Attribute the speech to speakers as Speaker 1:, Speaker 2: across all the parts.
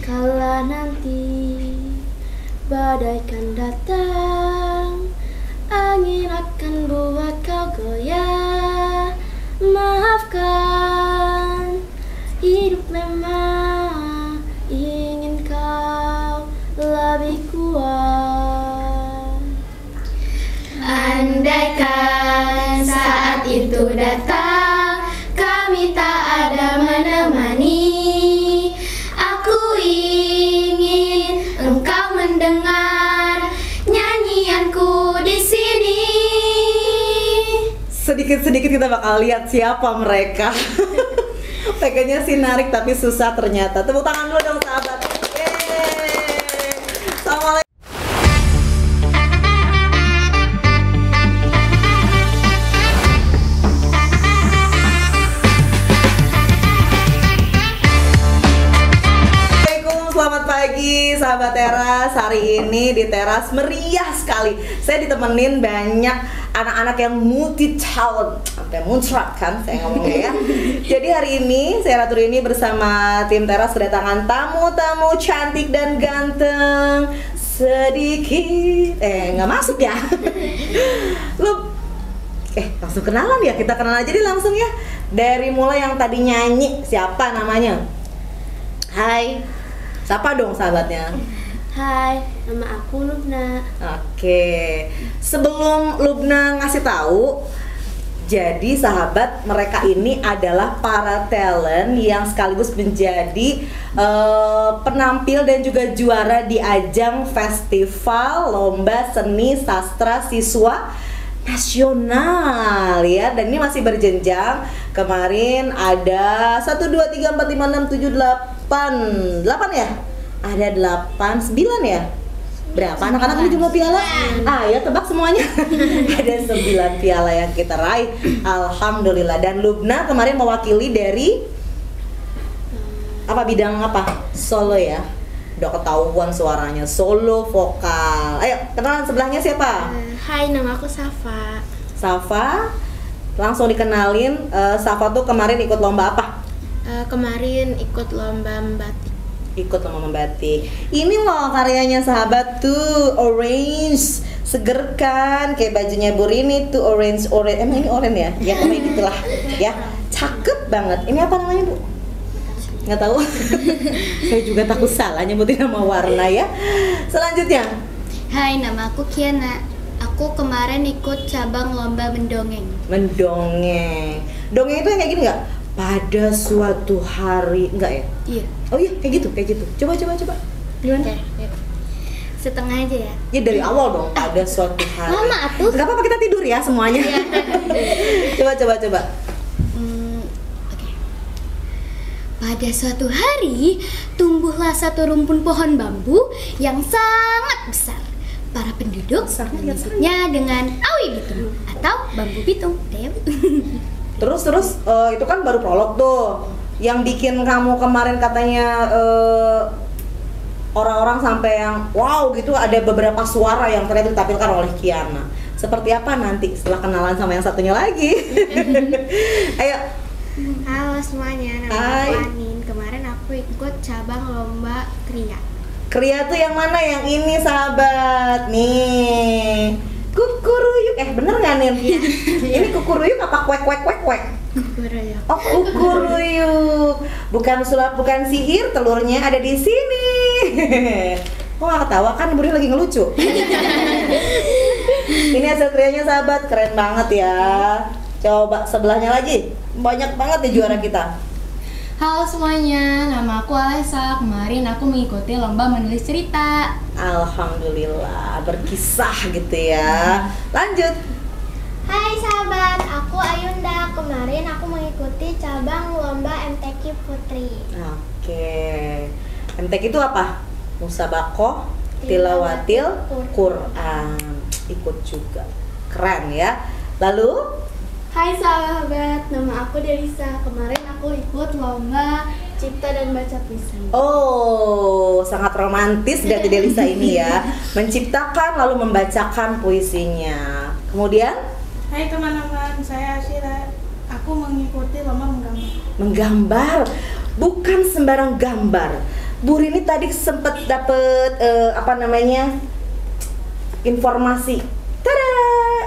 Speaker 1: Kala nanti badai kan datang, angin akan buat kau goyah. Maafkan, hidup memang ingin kau lebih kuat. Andaikan saat itu datang, kami tak ada menemani. Aku ingin engkau mendengar nyanyianku di sini.
Speaker 2: Sedikit-sedikit kita bakal lihat siapa mereka. Pengennya sih narik tapi susah ternyata. Tepuk tangan dulu dong sahabat. Yeay. Assalamualaikum. Selamat pagi sahabat Teras. Hari ini di Teras meriah sekali. Saya ditemenin banyak anak-anak yang multi talent, sampai muncrat kan saya ngomongnya ya. Jadi hari ini saya Ratu ini bersama tim Teras kedatangan tamu-tamu cantik dan ganteng. Sedikit nggak masuk ya. Lu langsung kenalan ya, kita kenalan aja deh langsung ya. Dari mulai yang tadi nyanyi, siapa namanya? Hai, siapa dong sahabatnya?
Speaker 1: Hai, nama aku Lubna.
Speaker 2: Oke, sebelum Lubna ngasih tahu, jadi sahabat mereka ini adalah para talent yang sekaligus menjadi penampil dan juga juara di ajang festival lomba seni sastra siswa nasional ya, dan ini masih berjenjang. Kemarin ada 1, 2, 3, 4, 5, 6, 7, 8 ya? Ada 8, 9 ya? Berapa anak-anak ini jumlah piala? Ya tebak semuanya. Ada 9 piala yang kita raih. Alhamdulillah. Dan Lubna kemarin mewakili dari bidang apa? Solo ya? Udah ketahuan suaranya, solo vokal. Ayo kenalan, sebelahnya siapa?
Speaker 1: Hai, nama aku Safa.
Speaker 2: Safa. Langsung dikenalin, Safa tuh kemarin ikut lomba apa?
Speaker 1: Kemarin ikut lomba membatik.
Speaker 2: Ikut lomba membatik. Ini loh karyanya sahabat tuh, orange, seger kan, kayak bajunya Bu Rini tuh orange. Emang ini orange ya? Ya kayak gitulah ya. Cakep banget. Ini apa namanya Bu? Nggak tahu. Saya juga takut salah nyebutin nama warna ya. Selanjutnya.
Speaker 3: Hai, nama aku Kiana. Aku kemarin ikut cabang lomba mendongeng.
Speaker 2: Mendongeng. Dongeng itu yang kayak gini nggak? Pada suatu hari, enggak ya?
Speaker 3: Iya.
Speaker 2: Oh iya, kayak gitu. Coba. Gimana?
Speaker 3: Oke. Setengah aja ya.
Speaker 2: Ya dari awal dong. Pada suatu hari.
Speaker 3: Lama atuh.
Speaker 2: Enggak apa-apa, kita tidur ya semuanya. Coba.
Speaker 3: Oke. Pada suatu hari, tumbuhlah satu rumpun pohon bambu yang sangat besar. Para penduduk menyebutnya dengan awi bitung atau bambu bitung.
Speaker 2: Terus itu kan baru prolog tuh. Yang bikin kamu kemarin katanya orang-orang sampai yang wow gitu, ada beberapa suara yang ternyata ditampilkan oleh Kiana. Seperti apa nanti setelah kenalan sama yang satunya lagi? Ayo.
Speaker 1: Halo semuanya, nama aku Anin. Kemarin aku ikut cabang lomba kriya.
Speaker 2: Kriya tuh yang mana? Yang ini sahabat. Nih. Kukuruyuk, bener nggak Nin?
Speaker 1: Iya.
Speaker 2: Ini kukuruyuk apa kuek?
Speaker 1: Kukuruyuk.
Speaker 2: Oh, kukuruyuk. Bukan sulap, bukan sihir, telurnya ada di sini. Kok nggak ketawa kan? Buri lagi ngelucu. Ini hasil krianya sahabat, keren banget ya. Coba sebelahnya lagi, banyak banget nih juara kita.
Speaker 4: Halo semuanya, nama aku Alessa. Kemarin aku mengikuti lomba menulis cerita.
Speaker 2: Alhamdulillah, berkisah gitu ya. Lanjut.
Speaker 5: Hai sahabat, aku Ayunda. Kemarin aku mengikuti cabang lomba MTQ Putri.
Speaker 2: Oke. MTQ itu apa? Musabakoh Tilawatil Quran. Ikut juga. Keren ya. Lalu
Speaker 1: Hai sahabat, nama aku Delisa. Kemarin aku ikut lomba cipta dan baca puisi.
Speaker 2: oh, sangat romantis dari Delisa ini ya. Menciptakan lalu membacakan puisinya. Kemudian
Speaker 6: Hai teman-teman, saya Asyira. Aku mengikuti lomba menggambar.
Speaker 2: menggambar, bukan sembarang gambar. Bu Rini tadi sempet dapet informasi. Tada!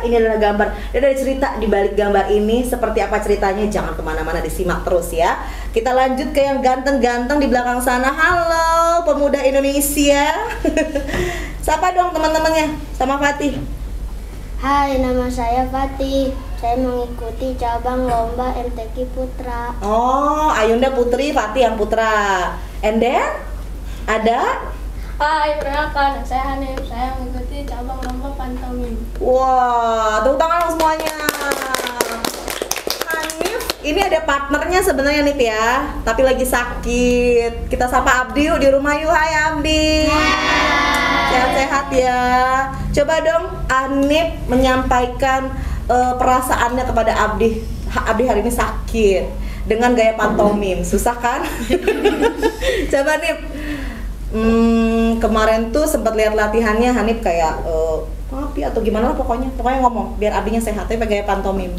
Speaker 2: Ini adalah gambar. Dan ada cerita di balik gambar ini. Seperti apa ceritanya? Jangan kemana-mana, disimak terus ya. Kita lanjut ke yang ganteng-ganteng di belakang sana. Halo pemuda Indonesia. Sapa dong teman-temannya sama Fatih.
Speaker 5: Hai, nama saya Fatih. Saya mengikuti cabang lomba MTQ Putra.
Speaker 2: Oh, Ayunda Putri, Fatih yang putra. And then ada
Speaker 1: Hai, perkenalkan, saya Hanif. Saya mengikuti cabang lomba pantomim.
Speaker 2: wah, tepuk tangan dong semuanya. Hanif, ini ada partnernya sebenarnya nih ya, tapi lagi sakit. Kita sapa Abdi yuk di rumah yuk. Hai Abdi. Sehat-sehat ya. Coba dong Hanif menyampaikan perasaannya kepada Abdi. Abdi hari ini sakit dengan gaya pantomim. Susah kan? Coba Nip. Kemarin tuh sempat lihat latihannya Hanif kayak maaf ya atau gimana lah pokoknya ngomong biar Abdinya sehat tapi pakai gaya pantomim.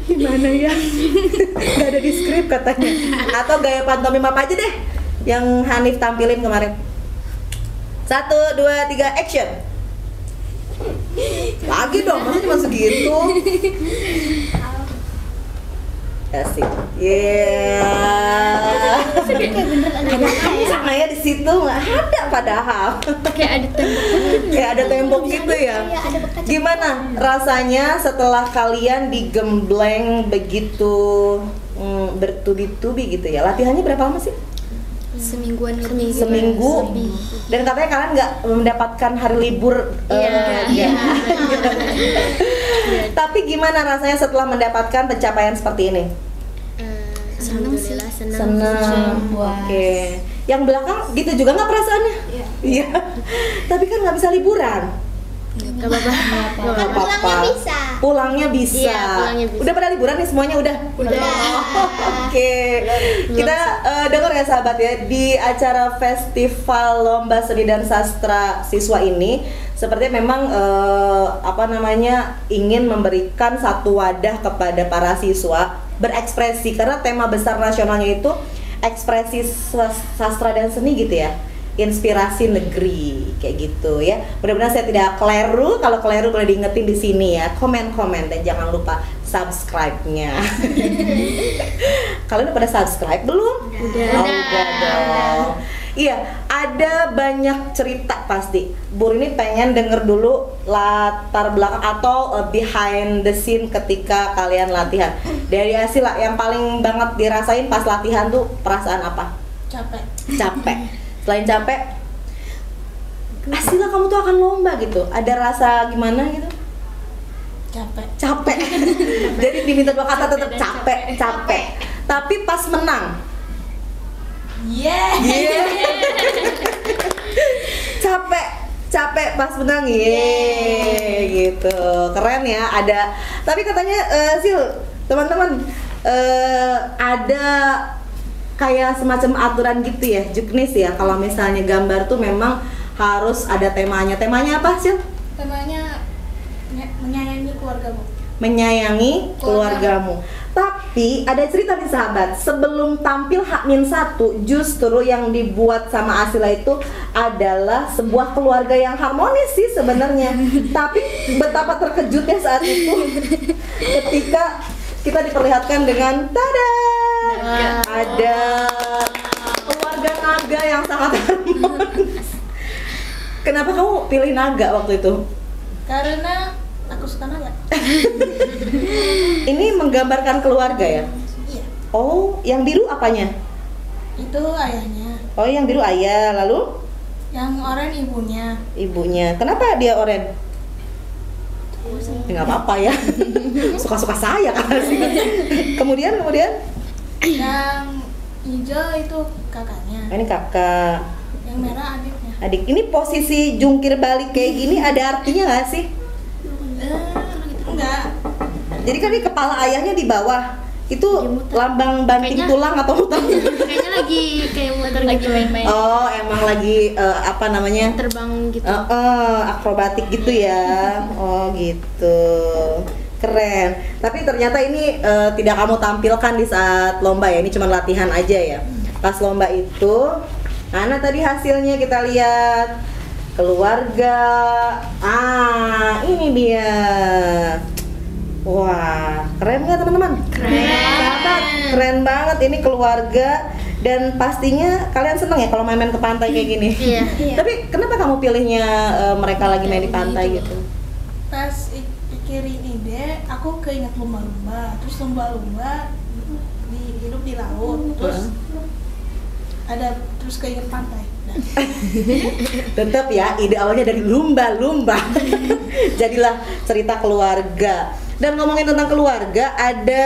Speaker 2: Gimana ya? Gak ada di skrip katanya. Atau gaya pantomim apa aja deh yang Hanif tampilin kemarin. 1, 2, 3, action. Lagi dong, masa cuma segitu. Asik. Sama ya di situ nggak ada padahal.
Speaker 3: Kayak ada tembok.
Speaker 2: Kayak ada tembok gitu ya. Gimana rasanya setelah kalian digembleng begitu bertubi-tubi gitu ya? Latihannya berapa lama sih?
Speaker 3: Semingguan lebih.
Speaker 2: Seminggu. Dan katanya kalian nggak mendapatkan hari libur.
Speaker 3: Iya.
Speaker 2: Tapi gimana rasanya setelah mendapatkan pencapaian seperti ini?
Speaker 3: Senang sih.
Speaker 2: Senang. Oke. Yang belakang gitu juga nggak perasaannya? Iya. Tapi kan nggak bisa liburan.
Speaker 3: Gak apa-apa.
Speaker 2: Nggak
Speaker 5: Pulangnya
Speaker 2: apa-apa.
Speaker 5: bisa.
Speaker 2: Pulangnya bisa.
Speaker 3: Iya, pulangnya bisa.
Speaker 2: Udah pada liburan nih semuanya udah. Oke. Kita dengar ya sahabat ya, di acara Festival Lomba Seni dan Sastra Siswa ini sepertinya memang ingin memberikan satu wadah kepada para siswa berekspresi, karena tema besar nasionalnya itu ekspresi sastra dan seni gitu ya, inspirasi negeri kayak gitu ya. Mudah-mudahan saya tidak keliru. Kalau keliru boleh diingetin di sini ya, komen-komen dan jangan lupa subscribe-nya. Kalian udah pada subscribe belum? Udah dong. Iya, ada banyak cerita pasti. Bu Rini pengen denger dulu latar belakang atau behind the scene ketika kalian latihan. Dari Asila, yang paling banget dirasain pas latihan tuh perasaan apa? Capek. Selain capek, Asila kamu tuh akan lomba gitu. Ada rasa gimana gitu? Capek. Jadi diminta dua kata tetap capek. Tapi pas menang, capek pas menang gitu. Keren ya. Ada, tapi katanya Sil, teman-teman, ada kayak semacam aturan gitu ya, juknis ya, kalau misalnya gambar tuh memang harus ada temanya. Temanya apa Sil?
Speaker 6: Temanya menyayangi keluargamu.
Speaker 2: Menyayangi keluargamu. Tapi ada cerita nih sahabat, sebelum tampil H-1 justru yang dibuat sama Asila itu adalah sebuah keluarga yang harmonis sih sebenarnya. Tapi betapa terkejutnya saat itu ketika kita diperlihatkan dengan tada, ada keluarga naga yang sangat harmonis. Kenapa kamu pilih naga waktu itu?
Speaker 6: Karena aku suka naga.
Speaker 2: Ini menggambarkan keluarga ya?
Speaker 6: Iya.
Speaker 2: Oh, yang biru apanya?
Speaker 6: Itu ayahnya.
Speaker 2: Oh, yang biru ayah, lalu
Speaker 6: Yang oranye ibunya.
Speaker 2: ibunya. Kenapa dia oranye? Ya, nggak apa-apa ya. Suka-suka saya kan sih. Kemudian
Speaker 6: Yang hijau itu kakaknya.
Speaker 2: ini kakak.
Speaker 6: Yang merah adiknya.
Speaker 2: Adik, ini posisi jungkir balik kayak gini ada artinya nggak sih?
Speaker 6: Enggak.
Speaker 2: Jadi kan ini kepala ayahnya di bawah. Itu lambang banting
Speaker 3: Kayaknya-
Speaker 2: tulang atau muter?
Speaker 3: Kayaknya lagi kayak muter gitu.
Speaker 4: main-main.
Speaker 2: Oh, emang lagi
Speaker 3: Terbang gitu.
Speaker 2: akrobatik gitu ya. Oh gitu, keren. Tapi ternyata ini tidak kamu tampilkan di saat lomba ya, ini cuma latihan aja ya. Pas lomba itu Mana tadi hasilnya kita lihat? Keluarga. Ini dia. Wah, keren nggak teman-teman? Sahabat, keren banget ini keluarga. Dan pastinya kalian seneng ya kalau main-main ke pantai kayak gini.
Speaker 3: Iya.
Speaker 2: Tapi kenapa kamu pilihnya mereka lagi main di pantai gitu?
Speaker 6: Pas pikirin ide, aku keinget lumba-lumba. Terus lumba-lumba hidup di laut. Terus terus keinget pantai. Nah.
Speaker 2: Tetap ya, ide awalnya dari lumba-lumba. Jadilah cerita keluarga. Dan ngomongin tentang keluarga, ada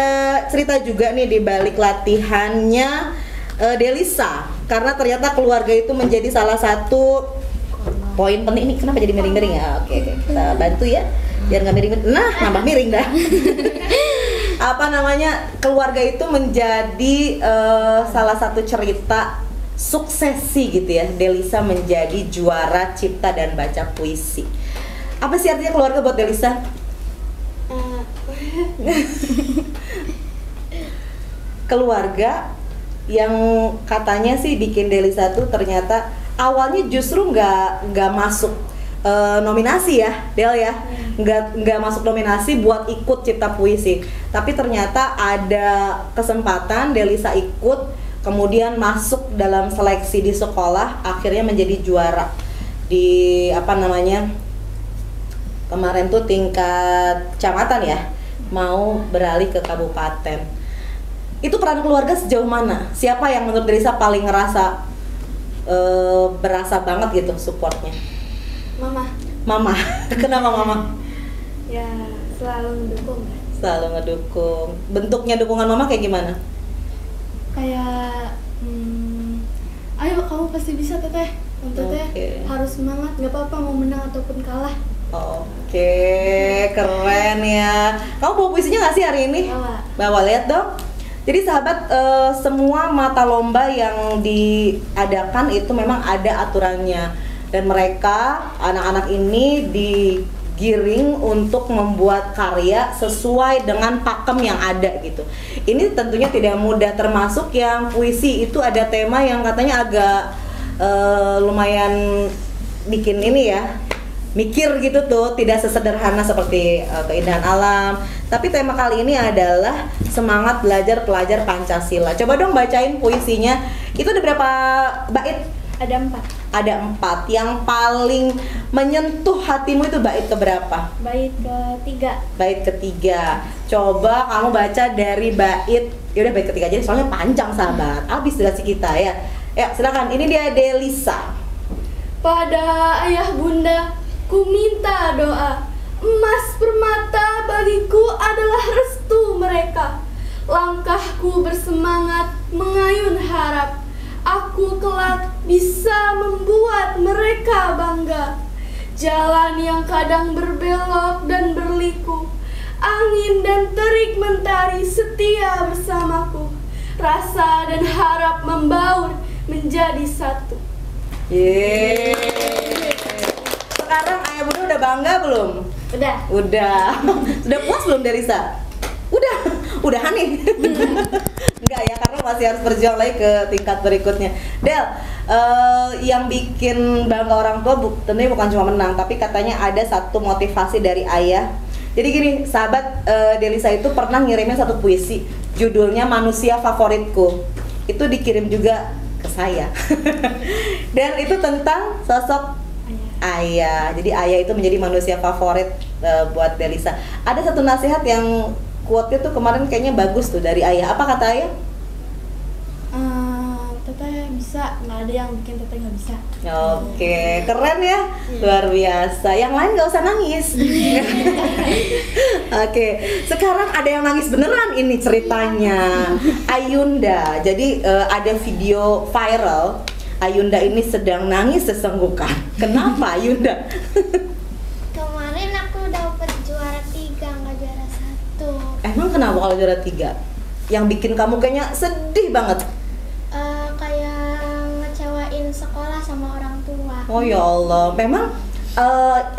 Speaker 2: cerita juga nih di balik latihannya Delisa. Karena ternyata keluarga itu menjadi salah satu poin penting. Ini kenapa jadi miring-miring ya? Oke, kita bantu ya biar nggak miring. Nah, nambah miring dah. Keluarga itu menjadi salah satu cerita suksesi gitu ya. Delisa menjadi juara cipta dan baca puisi. Apa sih artinya keluarga buat Delisa? Keluarga yang katanya sih bikin Delisa tuh ternyata awalnya justru nggak masuk nominasi ya, Del ya, nggak masuk nominasi buat ikut cipta puisi. Tapi ternyata ada kesempatan Delisa ikut, kemudian masuk dalam seleksi di sekolah, akhirnya menjadi juara di kemarin tuh tingkat kecamatan ya, mau beralih ke kabupaten. Itu peran keluarga sejauh mana? Siapa yang menurut Delisa paling ngerasa berasa banget gitu supportnya? Mama. Kenapa mama?
Speaker 1: Ya selalu mendukung kan.
Speaker 2: Selalu ngedukung. Bentuknya dukungan mama kayak gimana?
Speaker 1: Kayak ayo kamu pasti bisa teteh. Teteh harus semangat, nggak apa-apa mau menang ataupun kalah.
Speaker 2: Oke, keren ya. Kamu bawa puisinya nggak sih hari ini? Bawa, lihat dong. Jadi sahabat, semua mata lomba yang diadakan itu memang ada aturannya. Dan mereka, anak-anak ini digiring untuk membuat karya sesuai dengan pakem yang ada gitu. Ini tentunya tidak mudah, termasuk yang puisi itu ada tema yang katanya agak lumayan bikin ini ya, mikir gitu tuh, tidak sesederhana seperti keindahan alam. Tapi tema kali ini adalah semangat belajar pelajar Pancasila. Coba dong bacain puisinya. Itu ada berapa bait?
Speaker 1: Ada 4.
Speaker 2: Ada 4. Yang paling menyentuh hatimu itu bait keberapa?
Speaker 1: Bait ketiga.
Speaker 2: Bait ketiga. Coba kamu baca dari bait, yaudah bait ketiga aja soalnya panjang sahabat. Habis durasi kita ya. Ya silakan, ini dia Delisa.
Speaker 1: Pada ayah bunda ku minta doa, emas permata bagiku adalah restu mereka. Langkahku bersemangat mengayun harap, aku kelak bisa membuat mereka bangga. Jalan yang kadang berbelok dan berliku, angin dan terik mentari setia bersamaku. Rasa dan harap membaur menjadi satu.
Speaker 2: Yeay. Sekarang ayah bunda udah bangga belum? Udah. Sudah puas belum Delisa? Udahan nih. Enggak ya, karena masih harus berjuang lagi ke tingkat berikutnya. Del, yang bikin bangga orang tua tentunya bukan cuma menang, tapi katanya ada satu motivasi dari ayah. Jadi gini, sahabat, Delisa itu pernah ngirimin satu puisi, judulnya Manusia Favoritku. Itu dikirim juga ke saya. Dan itu tentang sosok ayah. Jadi ayah itu menjadi manusia favorit buat Delisa. Ada satu nasihat yang quote-nya tuh kemarin kayaknya bagus tuh dari ayah. Apa kata ayah?
Speaker 1: Teteh bisa, nggak ada yang bikin teteh nggak bisa.
Speaker 2: Oke, keren ya, luar biasa. Yang lain nggak usah nangis. Oke, sekarang ada yang nangis beneran ini ceritanya. Ayunda. Jadi ada video viral. Ayunda ini sedang nangis sesenggukan. Kenapa Ayunda?
Speaker 5: Kemarin aku dapet juara 3, nggak juara 1.
Speaker 2: Emang kenapa kalau juara 3? Yang bikin kamu kayaknya sedih banget?
Speaker 5: Kayak ngecewain sekolah sama orang tua.
Speaker 2: Oh ya Allah, memang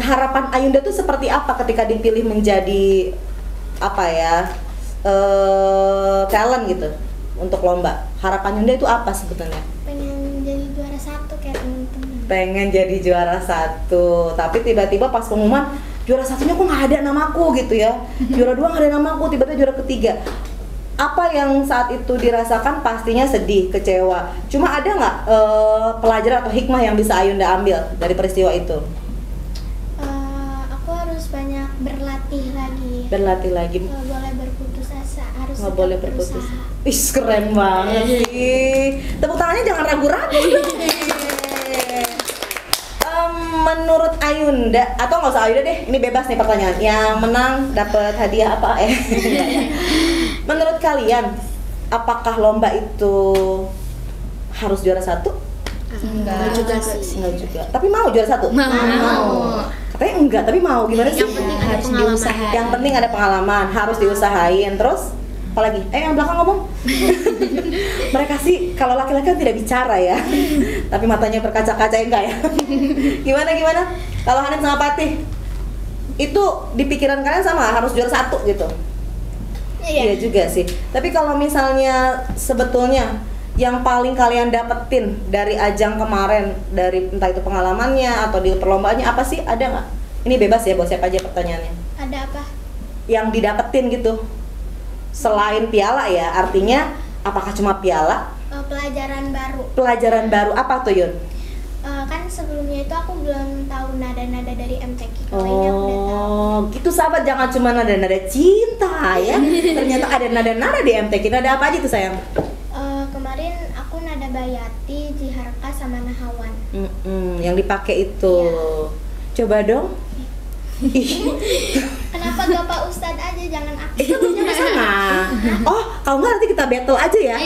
Speaker 2: harapan Ayunda tuh seperti apa ketika dipilih menjadi talent gitu untuk lomba? Harapan Ayunda itu apa sebetulnya?
Speaker 5: Pengen jadi juara 1.
Speaker 2: pengen jadi juara 1, tapi tiba-tiba pas pengumuman juara 1-nya kok nggak ada namaku gitu ya, juara 2 nggak ada namaku, tiba-tiba juara 3. Apa yang saat itu dirasakan? Pastinya sedih, kecewa. Cuma ada nggak pelajaran atau hikmah yang bisa Ayunda ambil dari peristiwa itu?
Speaker 5: Aku harus banyak berlatih lagi.
Speaker 2: Berlatih lagi.
Speaker 5: Nggak boleh berputus asa, harus
Speaker 2: Nggak
Speaker 5: tetap
Speaker 2: boleh berputus.
Speaker 5: berusaha.
Speaker 2: Ih, keren banget sih. Tepuk tangannya jangan ragu-ragu dong. Menurut Ayunda, atau nggak usah Ayunda deh, ini bebas nih pertanyaan. Yang menang dapat hadiah apa? Menurut kalian, apakah lomba itu harus juara 1?
Speaker 3: Enggak juga sih.
Speaker 2: Enggak juga. Tapi mau juara 1?
Speaker 3: Mau.
Speaker 2: Katanya enggak, tapi mau. Gimana sih?
Speaker 3: Yang penting ada
Speaker 2: Harus
Speaker 3: pengalaman.
Speaker 2: diusahain. Yang penting ada pengalaman, harus diusahain. Terus apalagi? Yang belakang ngomong. Mereka sih kalau laki-laki kan tidak bicara ya. Tapi matanya berkaca-kaca enggak ya? Gimana? Kalau Hanin sama Patih, itu di pikiran kalian sama harus juara 1 gitu? Iya juga sih. Tapi kalau misalnya sebetulnya yang paling kalian dapetin dari ajang kemarin, dari entah itu pengalamannya atau di perlombaannya apa sih? Ada nggak? Ini bebas ya, buat siapa aja pertanyaannya.
Speaker 5: Ada apa?
Speaker 2: Yang didapetin gitu, selain piala ya, artinya apakah cuma piala?
Speaker 5: Pelajaran baru.
Speaker 2: Pelajaran baru apa tuh Yun?
Speaker 5: Kan sebelumnya itu aku belum tahu nada-nada dari MTQ. Kalau ini aku udah tahu.
Speaker 2: Oh, gitu sahabat, jangan cuma nada-nada cinta ya. Ternyata ada nada-nada di MTQ. Nada apa aja tuh sayang?
Speaker 5: Kemarin aku nada Bayati, Jiharka, sama Nahawan.
Speaker 2: Yang dipakai itu. Coba dong.
Speaker 5: Kenapa gak Pak Ustadz aja, jangan aku?
Speaker 2: Itu punya sama. Oh, kalau nggak nanti kita battle aja ya.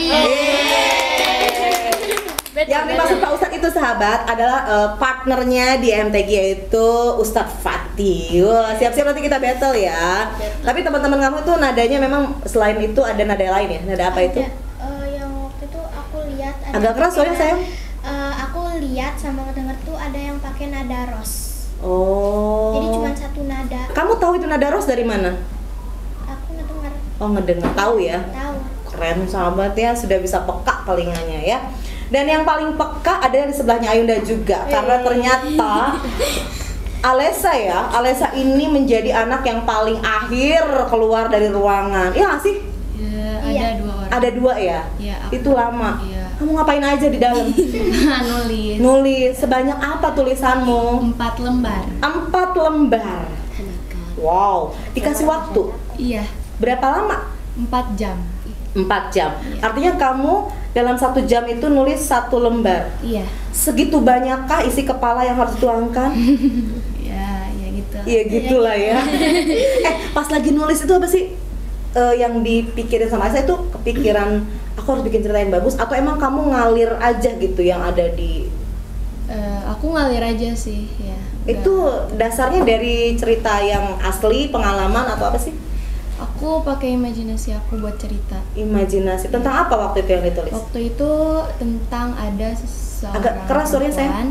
Speaker 2: Yang dimaksud Pak Ustadz itu sahabat adalah partnernya di MTQ, yaitu Ustadz Fatih. Wah, siap-siap nanti kita battle ya. Tapi teman-teman kamu itu nadanya memang selain itu ada nada lain ya? Nada apa itu?
Speaker 5: Yang waktu itu aku lihat ada
Speaker 2: Agak keras soalnya sayang.
Speaker 5: Aku lihat sama denger tuh ada yang pakai nada ros.
Speaker 2: Oh.
Speaker 5: Jadi cuma 1 nada.
Speaker 2: Kamu tahu itu nada ros dari mana?
Speaker 5: Aku ngedenger.
Speaker 2: Oh, ngedengar. Tahu ya?
Speaker 5: Tahu.
Speaker 2: Keren sahabat ya, sudah bisa peka telinganya ya. Dan yang paling peka ada di sebelahnya Ayunda juga, karena ternyata Alessa ini menjadi anak yang paling akhir keluar dari ruangan. Iya nggak sih?
Speaker 4: Ya,
Speaker 5: Iya.
Speaker 4: ada 2 orang.
Speaker 2: Ada 2 ya?
Speaker 4: Iya, aku.
Speaker 2: Itu lama.
Speaker 4: Iya.
Speaker 2: Kamu ngapain aja di dalam?
Speaker 4: Nulis.
Speaker 2: Nulis. Sebanyak apa tulisanmu?
Speaker 4: 4 lembar.
Speaker 2: 4 lembar. Wow. Dikasih waktu
Speaker 4: Iya,
Speaker 2: berapa lama?
Speaker 4: 4 jam.
Speaker 2: 4 jam.
Speaker 4: Iya.
Speaker 2: Artinya kamu dalam 1 jam itu nulis 1 lembar.
Speaker 4: Iya.
Speaker 2: Segitu banyakkah isi kepala yang harus dituangkan?
Speaker 4: Ya gitu.
Speaker 2: Iya gitulah ya. Pas lagi nulis itu apa sih yang dipikirin sama saya itu? Kepikiran aku harus bikin cerita yang bagus, atau emang kamu ngalir aja gitu yang ada di
Speaker 4: Aku ngalir aja sih, ya.
Speaker 2: itu dasarnya dari cerita yang asli, pengalaman atau apa sih?
Speaker 4: Aku pakai imajinasi aku buat cerita.
Speaker 2: Imajinasi tentang apa waktu itu yang ditulis?
Speaker 4: Waktu itu tentang ada seorang
Speaker 2: Agak keras suaranya,
Speaker 4: perempuan.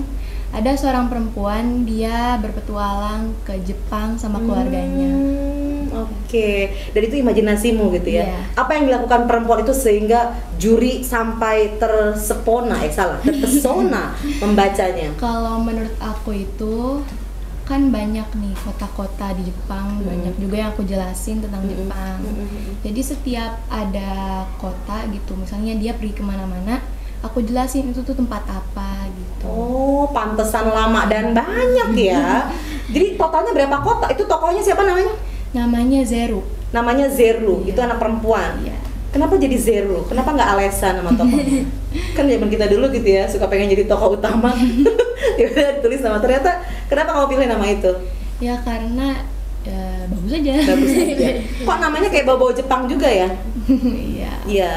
Speaker 4: Ada seorang perempuan, dia berpetualang ke Jepang sama keluarganya.
Speaker 2: Oke. Dan itu imajinasimu gitu ya?
Speaker 4: Iya.
Speaker 2: Apa yang dilakukan perempuan itu sehingga juri sampai terpesona membacanya?
Speaker 4: Kalau menurut aku itu kan banyak nih kota-kota di Jepang, banyak juga yang aku jelasin tentang Jepang. Jadi setiap ada kota gitu, misalnya dia pergi kemana-mana, aku jelasin itu tuh tempat apa gitu.
Speaker 2: Oh, pantesan lama dan banyak ya. Jadi totalnya berapa kota? Itu tokohnya siapa namanya?
Speaker 4: Namanya Zeru.
Speaker 2: Namanya Zeru, itu anak perempuan.
Speaker 4: Iya.
Speaker 2: Kenapa jadi Zeru? Kenapa nggak Alessa nama tokohnya? Kan zaman kita dulu gitu ya, suka pengen jadi tokoh utama. Tiba-tiba ditulis nama, ternyata kenapa kamu pilih nama itu?
Speaker 4: Ya karena bagus aja.
Speaker 2: Bagus aja. Kok namanya kayak bau-bau Jepang juga ya?
Speaker 4: Iya.
Speaker 2: Iya.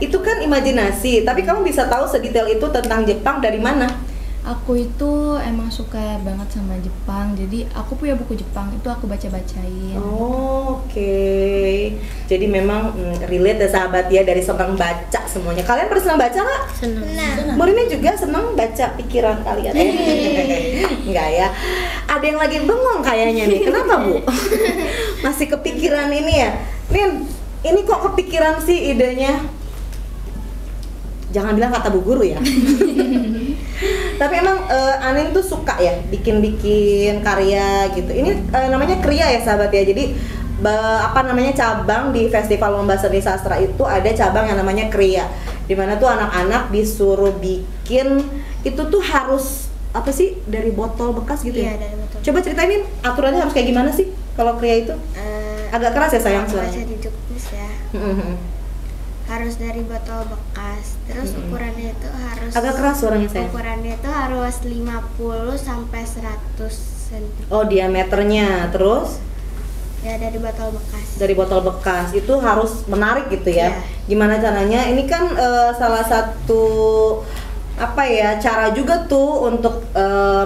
Speaker 2: Itu kan imajinasi, tapi kamu bisa tahu sedetail itu tentang Jepang dari mana?
Speaker 4: Aku itu emang suka banget sama Jepang, jadi aku punya buku Jepang itu aku baca-bacain.
Speaker 2: Oh, oke. Jadi memang relate ya sahabat ya, dari senang baca semuanya. Kalian pernah senang baca nggak?
Speaker 5: Nah,
Speaker 2: Muridnya juga senang baca pikiran kalian. Enggak ya. Ada yang lagi bengong kayaknya nih. Kenapa Bu? Masih kepikiran ini ya? Nin, ini kok kepikiran sih idenya? Jangan bilang kata Bu Guru ya. Tapi emang Anin tuh suka ya bikin-bikin karya gitu. Ini namanya Kriya ya sahabat ya. Jadi cabang di Festival Lomba Seni Sastra itu ada cabang yang namanya Kriya. Dimana tuh anak-anak disuruh bikin itu tuh harus apa sih dari botol bekas gitu ya?
Speaker 5: Iya, dari botol.
Speaker 2: Coba ceritain aturannya harus kayak gimana sih kalau Kriya itu? Agak keras ya sayang
Speaker 5: Bisa
Speaker 2: suaranya.
Speaker 5: ditulis ya. Harus dari botol bekas. Terus ukurannya itu harus
Speaker 2: Agak keras suaranya sayang.
Speaker 5: Ukurannya itu harus 50 sampai 100 cm.
Speaker 2: Oh, diameternya. Terus
Speaker 5: Ya dari botol bekas.
Speaker 2: dari botol bekas itu harus menarik gitu ya.
Speaker 5: Iya.
Speaker 2: Gimana caranya? Ini kan salah satu cara juga tuh untuk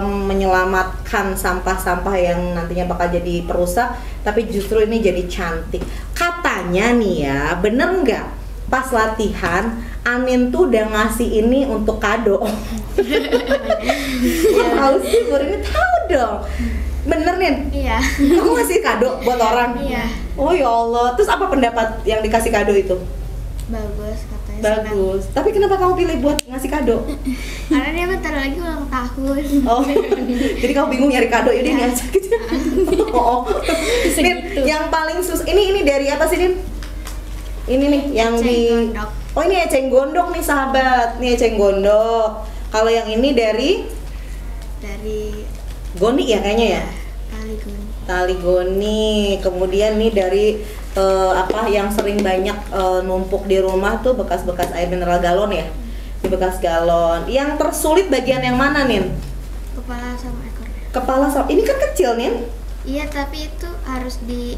Speaker 2: menyelamatkan sampah-sampah yang nantinya bakal jadi perusak, tapi justru ini jadi cantik. Katanya nih ya, bener nggak? Pas latihan, Anin tuh udah ngasih ini untuk kado. Tahu sih, baru tahu dong. Bener nih?
Speaker 5: Iya.
Speaker 2: Kamu ngasih kado buat orang?
Speaker 5: Iya.
Speaker 2: Oh ya Allah, terus apa pendapat yang dikasih kado itu?
Speaker 5: Bagus katanya.
Speaker 2: Bagus. Tapi kenapa kamu pilih buat ngasih kado?
Speaker 5: Karena dia bentar lagi ulang tahun.
Speaker 2: Oh, jadi kamu bingung nyari kado, yaudah ini aja gitu. Oh, Nin, yang paling ini dari apa sih Nin? Ini nih yang
Speaker 5: Eceng
Speaker 2: di.
Speaker 5: gondok.
Speaker 2: Oh ini eceng gondok nih sahabat, nih eceng gondok. Kalau yang ini dari goni ya kayaknya ya.
Speaker 5: tali guni.
Speaker 2: Tali goni. Kemudian nih dari yang sering banyak numpuk di rumah tuh bekas-bekas air mineral galon ya. Di bekas galon. Yang tersulit bagian yang mana Nin?
Speaker 5: Kepala sama ekornya.
Speaker 2: Kepala sama. Ini kan kecil Nin.
Speaker 5: Iya, tapi itu harus di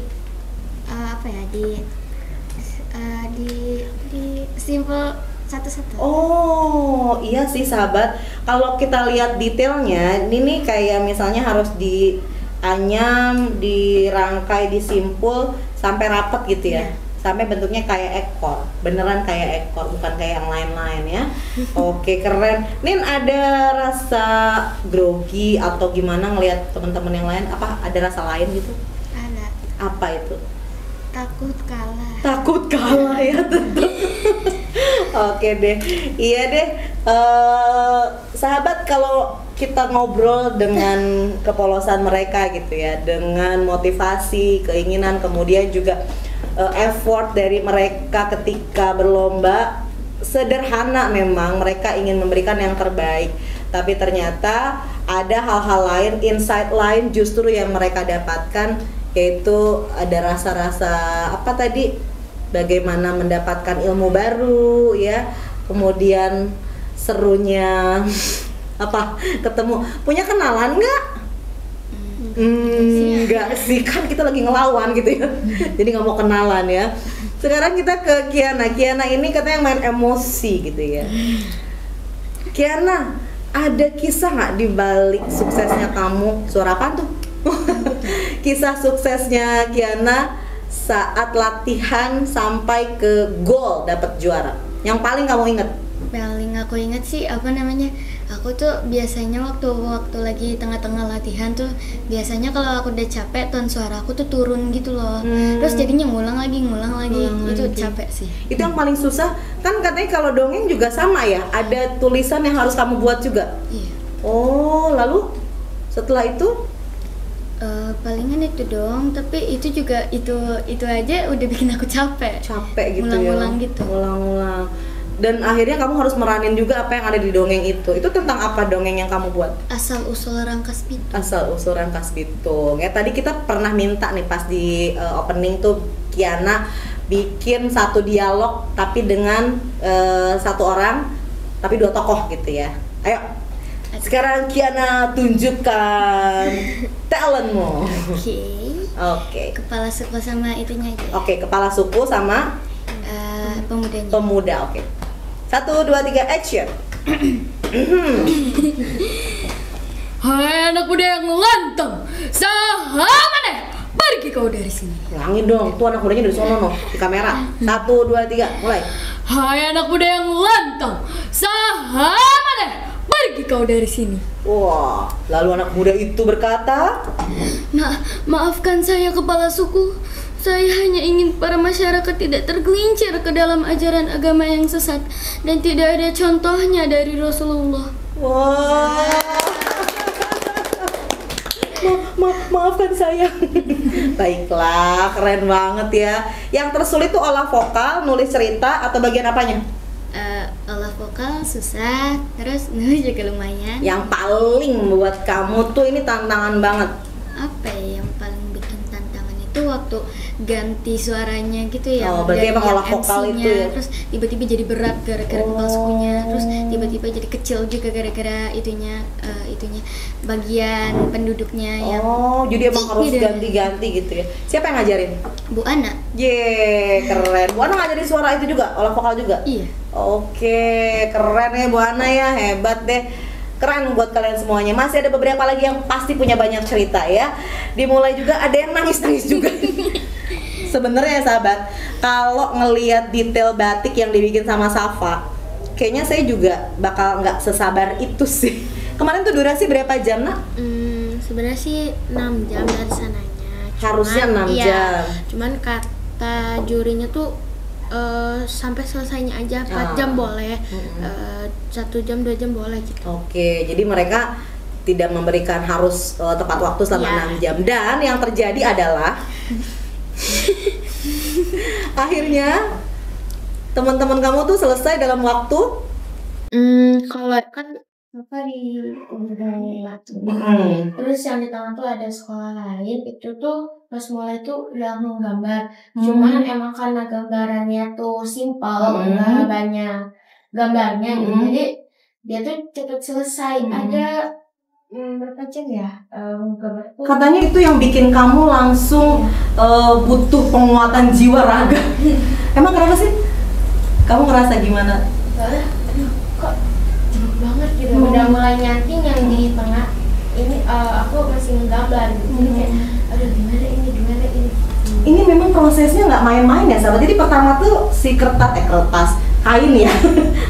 Speaker 5: simpel satu-satu.
Speaker 2: Oh iya sih sahabat, kalau kita lihat detailnya ini nih kayak misalnya harus dianyam, dirangkai, disimpul sampai rapet gitu ya, sampai bentuknya kayak ekor, beneran kayak ekor, bukan kayak yang lain-lain ya. Oke, keren. Nin, ada rasa grogi atau gimana ngelihat teman-teman yang lain? Apa ada rasa lain gitu?
Speaker 5: Ada.
Speaker 2: Apa itu?
Speaker 5: Takut kalah.
Speaker 2: Takut kalah ya tentu. Oke deh, iya deh. Sahabat, kalau kita ngobrol dengan kepolosan mereka gitu ya, dengan motivasi, keinginan, kemudian juga effort dari mereka ketika berlomba, sederhana memang mereka ingin memberikan yang terbaik, tapi ternyata ada hal-hal lain, insight lain justru yang mereka dapatkan, yaitu ada rasa-rasa bagaimana mendapatkan ilmu baru ya, kemudian serunya ketemu, punya kenalan nggak? Enggak sih, kan kita lagi ngelawan gitu ya. Jadi nggak mau kenalan ya. Sekarang kita ke Kiana. Kiana ini katanya main emosi gitu ya. Kiana, ada kisah nggak di balik suksesnya kamu? Suara apaan tuh? Kisah suksesnya Kiana saat latihan sampai ke goal dapat juara. Yang paling kamu inget?
Speaker 3: Paling aku inget sih aku tuh biasanya waktu lagi tengah-tengah latihan tuh biasanya kalau aku udah capek ton suara aku tuh turun gitu loh. Terus jadinya ngulang lagi itu capek sih.
Speaker 2: Itu yang paling susah kan, katanya kalau dongeng juga sama ya, ada tulisan yang harus kamu buat juga.
Speaker 3: Iya.
Speaker 2: Oh, lalu setelah itu
Speaker 3: palingan itu dong, tapi itu juga itu aja udah bikin aku capek
Speaker 2: gitu
Speaker 3: ngulang-ngulang
Speaker 2: ya.
Speaker 3: gitu.
Speaker 2: Ngulang-ngulang. Dan akhirnya kamu harus meranin juga apa yang ada di dongeng itu. Itu tentang apa dongeng yang kamu buat?
Speaker 3: Asal usul Rangkas Bitung.
Speaker 2: Asal usul Rangkas Bitung. Ya tadi kita pernah minta nih pas di opening tuh Kiana bikin satu dialog tapi dengan satu orang tapi dua tokoh gitu ya. Ayo. Sekarang Kiana tunjukkan talentmu. Oke.
Speaker 3: Kepala suku sama itunya aja.
Speaker 2: Oke, kepala suku sama
Speaker 3: pemudanya.
Speaker 2: Pemuda, oke. 1, 2, 3, action.
Speaker 3: Hai anak muda yang lantang, saha mana? Pergi kau dari sini.
Speaker 2: Ulangin dong, tuh anak mudanya dari sono di kamera. 1, 2, 3, mulai.
Speaker 3: Hai anak muda yang lantang, saha mana? Pergi kau dari sini.
Speaker 2: Wah, lalu anak muda itu berkata,
Speaker 3: Maafkan saya kepala suku. Saya hanya ingin para masyarakat tidak tergelincir ke dalam ajaran agama yang sesat dan tidak ada contohnya dari Rasulullah.
Speaker 2: Wah. Maafkan saya. Baiklah, keren banget ya. Yang tersulit tuh olah vokal, nulis cerita, atau bagian apanya?
Speaker 3: Olah vokal susah, terus nulis juga lumayan.
Speaker 2: Yang paling buat kamu tuh ini tantangan banget.
Speaker 3: Apa ya yang paling bikin tantangan itu waktu ganti suaranya gitu ya.
Speaker 2: Oh, berarti emang olah vokal
Speaker 3: MC-nya,
Speaker 2: itu ya?
Speaker 3: terus tiba-tiba jadi berat gara-gara palsunya, terus tiba-tiba jadi kecil juga gara-gara itunya bagian penduduknya yang
Speaker 2: jadi emang harus
Speaker 3: gitu.
Speaker 2: ganti-ganti gitu ya. Siapa yang ngajarin?
Speaker 3: Bu Ana.
Speaker 2: Keren. Bu Ana ngajarin suara itu juga, olah vokal juga?
Speaker 3: Iya.
Speaker 2: Oke, keren ya Bu Ana ya, hebat deh. Keren buat kalian semuanya. Masih ada beberapa lagi yang pasti punya banyak cerita ya. Dimulai juga ada yang nangis-nangis juga. Sebenarnya sahabat, kalau ngelihat detail batik yang dibikin sama Safa, kayaknya saya juga bakal nggak sesabar itu sih. Kemarin tuh durasi berapa jam, Nak?
Speaker 5: Sebenarnya sih 6 jam dari sananya.
Speaker 2: Harusnya 6 jam.
Speaker 5: Cuman kata jurinya tuh sampai selesainya aja 4 jam boleh, 1 jam 2 jam boleh gitu.
Speaker 2: Oke, jadi mereka tidak memberikan harus tepat waktu selama 6 jam. Dan yang terjadi adalah akhirnya teman-teman kamu tuh selesai dalam waktu
Speaker 5: Kalau kan apa di terus yang di tengah tuh ada sekolah lain, itu tuh pas mulai tuh udah menggambar. Cuman emang karena gambarannya tuh simpel, nggak banyak gambarnya gitu. Jadi dia tuh cepet selesai. Ada berapa jam ya gambar tuh?
Speaker 2: Katanya itu yang bikin kamu langsung butuh penguatan jiwa raga. Emang kenapa sih? Kamu ngerasa gimana?
Speaker 5: Aduh, kok cepet banget gitu. Udah mulai nyanting yang di tengah ini, aku masih ngegambar gitu. Jadi kayak aduh gimana ini.
Speaker 2: Ini memang prosesnya nggak main-main ya sahabat. Jadi pertama tuh si kertas kain ya.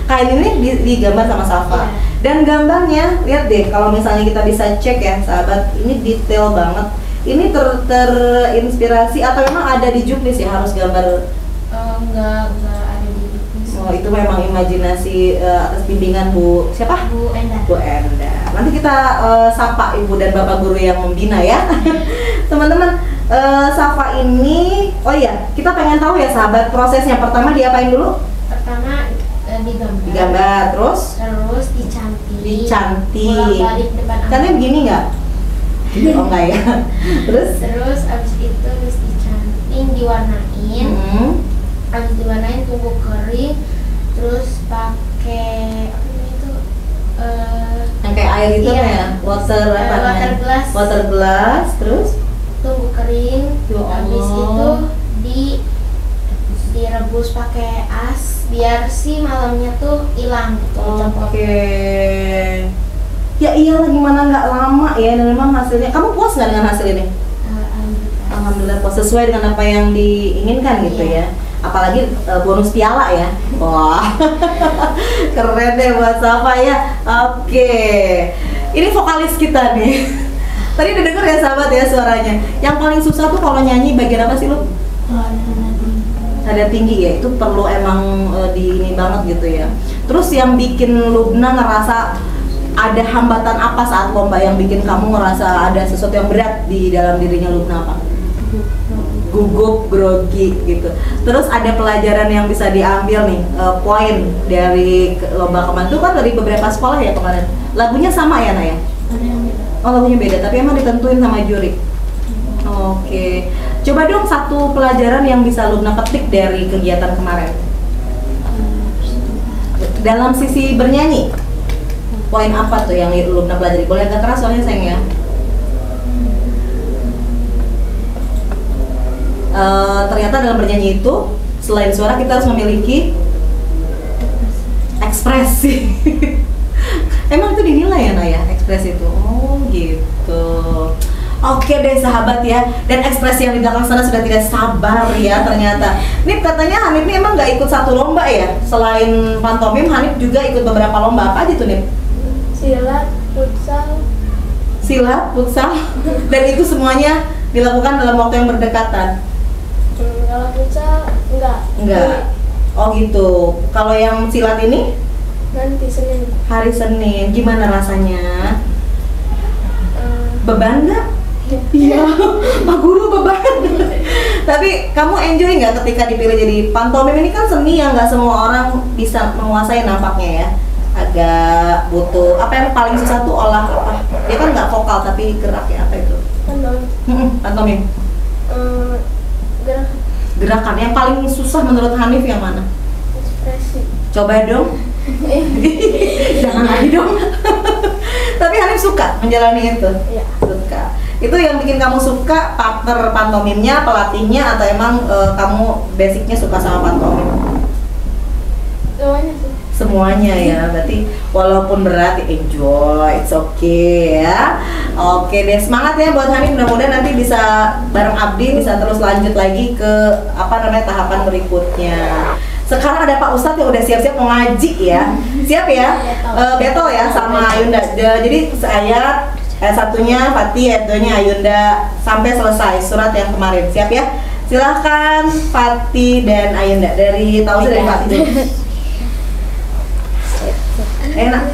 Speaker 2: Kain ini digambar sama Safa. Dan gambarnya lihat deh, kalau misalnya kita bisa cek ya sahabat, ini detail banget. Ini terinspirasi atau memang ada di juknis ya harus gambar?
Speaker 5: Enggak ada di juknis.
Speaker 2: Oh, itu memang imajinasi atas bimbingan Bu siapa?
Speaker 5: Bu Enda.
Speaker 2: Bu Enda. Nanti kita sapa Ibu dan Bapak guru yang membina ya. Teman-teman, Safa ini, oh iya, kita pengen tahu ya sahabat, prosesnya pertama diapain dulu?
Speaker 5: Pertama
Speaker 2: Digambar, terus
Speaker 5: dicanting. Bolak-balik depan
Speaker 2: Cantiknya begini nggak? Oh enggak ya.
Speaker 5: Terus abis itu terus dicanting, diwarnain. Abis diwarnain tunggu kering, terus pakai apa namanya itu?
Speaker 2: Yang kayak air itu ya, water glass, terus
Speaker 5: tunggu kering. Abis itu direbus pakai as biar si malamnya tuh hilang gitu.
Speaker 2: Oke. Ya iyalah, gimana nggak lama ya, dan memang hasilnya, kamu puas nggak dengan hasil ini? Alhamdulillah puas, sesuai dengan apa yang diinginkan gitu ya. Apalagi bonus piala ya. Wah. Keren deh buat Safa ya. Oke. Ini vokalis kita nih. Tadi udah denger ya sahabat ya suaranya. Yang paling susah tuh kalau nyanyi bagian apa sih lu? Nada tinggi ya, itu perlu emang di ini banget gitu ya. Terus yang bikin Lubna ngerasa ada hambatan apa saat lomba, yang bikin kamu ngerasa ada sesuatu yang berat di dalam dirinya Lubna apa? Gugup, grogi gitu. Terus ada pelajaran yang bisa diambil nih, poin dari lomba kemarin itu kan dari beberapa sekolah ya kemarin. Lagunya sama ya Naya? Oh lagunya beda, tapi emang ditentuin sama juri. Oke. Coba dong satu pelajaran yang bisa Lubna petik dari kegiatan kemarin. Dalam sisi bernyanyi, poin apa tuh yang Lubna pelajari? Boleh agak keras soalnya sayang ya. Ternyata dalam bernyanyi itu selain suara kita harus memiliki ekspresi. Emang itu dinilai ya Naya, ekspresi itu? Oh gitu. Oke deh sahabat ya, dan ekspresi yang di belakang sana sudah tidak sabar ya ternyata. Nip, katanya Hanif ini emang nggak ikut satu lomba ya? Selain pantomim, Hanif juga ikut beberapa lomba. Apa aja tuh Nip?
Speaker 1: Silat, futsal,
Speaker 2: dan itu semuanya dilakukan dalam waktu yang berdekatan?
Speaker 1: Kalau futsal enggak.
Speaker 2: Oh gitu. Kalau yang silat ini
Speaker 5: Nanti Senin.
Speaker 2: Hari Senin, gimana rasanya? Beban nggak? Iya, Pak Guru beban. Tapi kamu enjoy nggak ketika dipilih jadi pantomim? Ini kan seni yang nggak semua orang bisa menguasai nampaknya ya. Agak butuh, apa yang paling susah tuh olah apa? Dia kan nggak vokal tapi geraknya apa itu? Pantomim. Gerakan yang paling susah menurut Hanif yang mana?
Speaker 5: Ekspresi.
Speaker 2: Coba dong. Jangan lagi dong. Tapi Hanif suka menjalani itu?
Speaker 5: Iya.
Speaker 2: Suka. Itu yang bikin kamu suka partner pantomimnya, pelatihnya, atau emang kamu basicnya suka sama pantomim?
Speaker 5: Semuanya sih.
Speaker 2: Semuanya ya, berarti walaupun berat enjoy, it's okay ya. Oke deh, semangat ya buat Hanif, mudah-mudahan nanti bisa bareng Abdi, bisa terus lanjut lagi ke tahapan berikutnya. Sekarang ada Pak Ustadz yang udah siap-siap mau ngaji ya. Siap ya? Battle ya sama Ayunda. Jadi saya satunya Fatih, ayat-nya Ayunda sampai selesai surat yang kemarin. Siap ya? Silahkan Fatih dan Ayunda. Tahu dari Fatih dulu. Enak.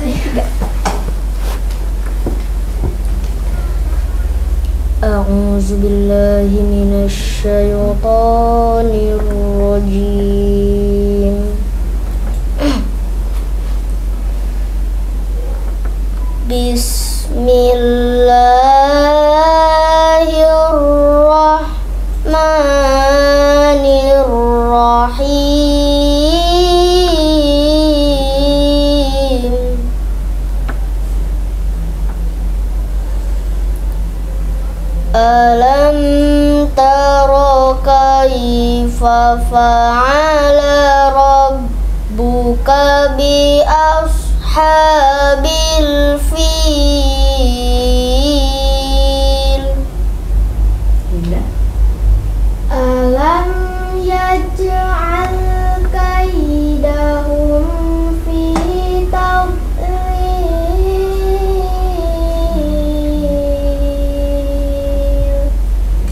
Speaker 5: A'udzu billahi minasy syaithanir rajim. Bismillahirrahmanirrahim. Alam tara kaifa fa'ala rabbuka bi ashabil fil. Alam yaj'al kaidahum fi tadlil.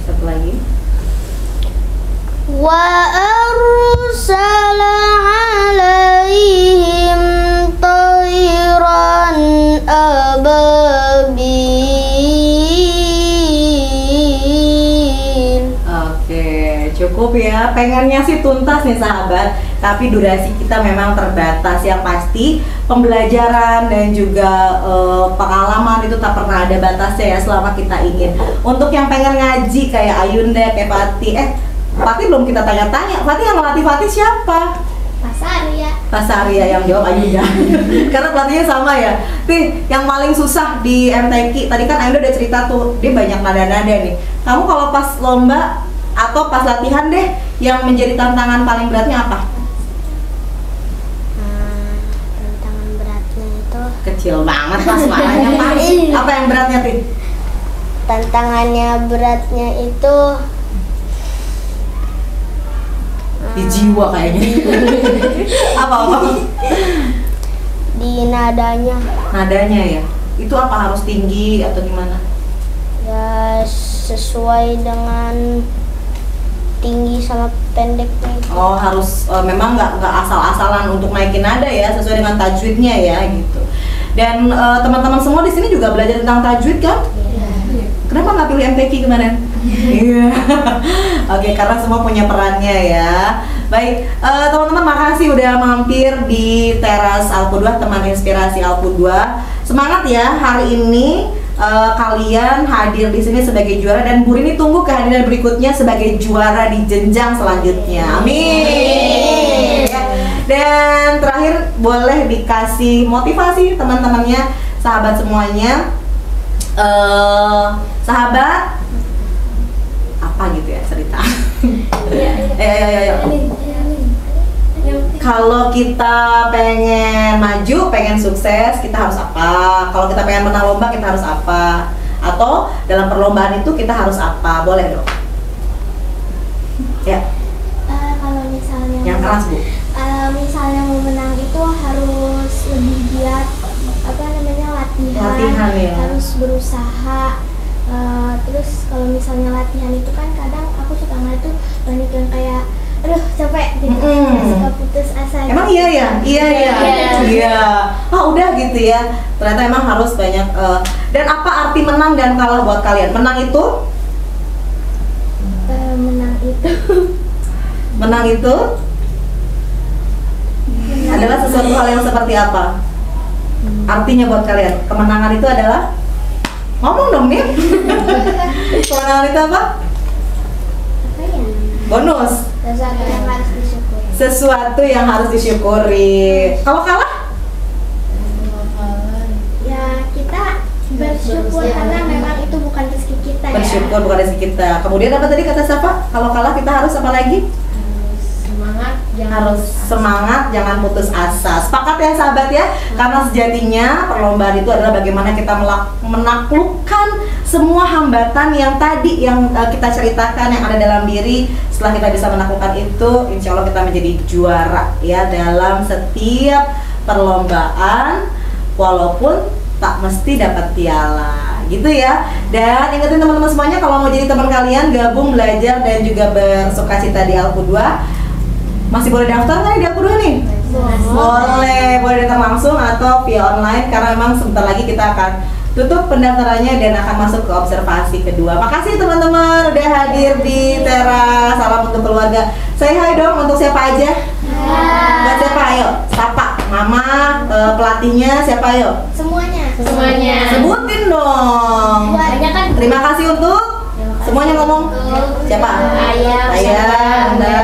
Speaker 2: Satu lagi.
Speaker 5: Wa arsala alaihim tayran ababil.
Speaker 2: Oke, cukup ya. Pengennya sih tuntas nih sahabat, tapi durasi kita memang terbatas. Yang pasti pembelajaran dan juga pengalaman itu tak pernah ada batasnya ya selama kita ingin. Untuk yang pengen ngaji kayak Ayunda, kayak Fatih, Fatih belum kita tanya-tanya. Fatih yang melatih Fatih siapa? Pak Sarya yang jawab Ayunda. Karena pelatihnya sama ya. Tih, yang paling susah di MTQ tadi kan Ayunda udah cerita tuh, dia banyak nada-nada nih. Kamu kalau pas lomba atau pas latihan deh, yang menjadi tantangan paling beratnya apa?
Speaker 5: Tantangan beratnya itu
Speaker 2: Kecil banget pas suaranya Pak. Apa yang beratnya Tih?
Speaker 5: tantangannya beratnya itu
Speaker 2: Di jiwa kayaknya. Apa?
Speaker 5: di nadanya.
Speaker 2: Nadanya ya. Itu apa harus tinggi atau gimana?
Speaker 5: Ya sesuai dengan tinggi sama pendeknya.
Speaker 2: Oh harus memang nggak asal-asalan untuk naikin nada ya, sesuai dengan tajwidnya ya gitu. Dan teman-teman semua di sini juga belajar tentang tajwid kan? Kenapa nggak pilih MTQ kemarin? Iya. Oke, karena semua punya perannya ya. Baik, teman-teman makasih udah mampir di teras Alpu 2, teman inspirasi Alpu 2. Semangat ya hari ini. Kalian hadir di sini sebagai juara dan Bu Rini tunggu kehadiran berikutnya sebagai juara di jenjang selanjutnya. Amin. Ya. Dan terakhir boleh dikasih motivasi teman-temannya, sahabat semuanya. Sahabat apa gitu ya cerita? Ayo. Kalau kita pengen maju, pengen sukses, kita harus apa? Kalau kita pengen menang lomba, kita harus apa? Atau dalam perlombaan itu kita harus apa? Boleh dong? Ya.
Speaker 5: Kalau misalnya
Speaker 2: Yang keras Bu.
Speaker 5: misalnya mau menang itu harus lebih giat
Speaker 2: Latihan ya.
Speaker 5: Harus berusaha. Terus kalau misalnya latihan itu kan kadang aku suka ngeliat tuh banyak yang kayak aduh capek gitu, suka putus asa.
Speaker 2: Emang
Speaker 5: gitu.
Speaker 2: Iya. Udah gitu ya. Ternyata emang harus banyak. Dan apa arti menang dan kalah buat kalian? Menang itu? Menang itu adalah sesuatu hal yang seperti apa? Artinya buat kalian, kemenangan itu adalah, ngomong dong nih. Kemenangan itu apa?
Speaker 5: Apa ya?
Speaker 2: Bonus.
Speaker 5: Sesuatu yang harus disyukuri.
Speaker 2: Sesuatu yang harus disyukuri. Kalau kalah?
Speaker 5: Ya kita bersyukur karena memang itu bukan rezeki kita ya.
Speaker 2: Bersyukur bukan rezeki kita. Kemudian apa tadi kata siapa? Kalau kalah kita harus apa lagi? Harus semangat, jangan putus asa. Sepakat ya sahabat ya? Karena sejatinya perlombaan itu adalah bagaimana kita menaklukkan semua hambatan yang tadi yang kita ceritakan yang ada dalam diri. Setelah kita bisa menaklukkan itu, insya Allah kita menjadi juara ya dalam setiap perlombaan, walaupun tak mesti dapat piala gitu ya. Dan ingetin teman-teman semuanya, kalau mau jadi teman kalian gabung belajar dan juga bersukacita di Alku 2, masih boleh daftar nggak nih di Alku 2 nih? Boleh datang langsung atau via online, karena memang sebentar lagi kita akan tutup pendaftarannya dan akan masuk ke observasi kedua. Makasih teman-teman udah hadir di teras. Salam untuk keluarga. Say hi dong untuk siapa aja? Buat siapa? Ayo sapa. Mama, pelatihnya siapa? Ayo
Speaker 5: Semuanya.
Speaker 2: sebutin dong.
Speaker 5: Banyak kan?
Speaker 2: Terima kasih untuk semuanya ngomong. Siapa? Ayah, Bunda.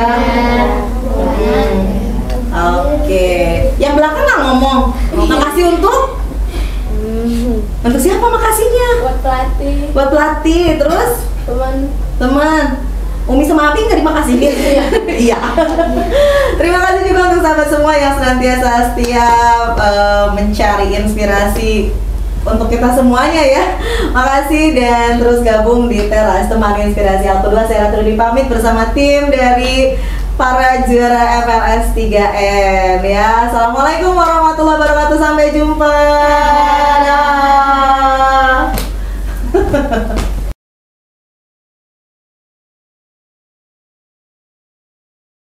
Speaker 2: Oke. Yang belakang nggak ngomong. Makasih untuk siapa makasihnya? Buat pelatih. Terus teman. Umi sama Abi nggak dimakasihin? Iya. Terima kasih juga untuk sahabat semua yang senantiasa setiap mencari inspirasi untuk kita semuanya ya. Makasih dan terus gabung di Teras Temani Inspirasi Alku 2. Saya Ratu pamit bersama tim dari para juara FLS 3N ya. Assalamualaikum warahmatullahi wabarakatuh. Sampai jumpa. Dah.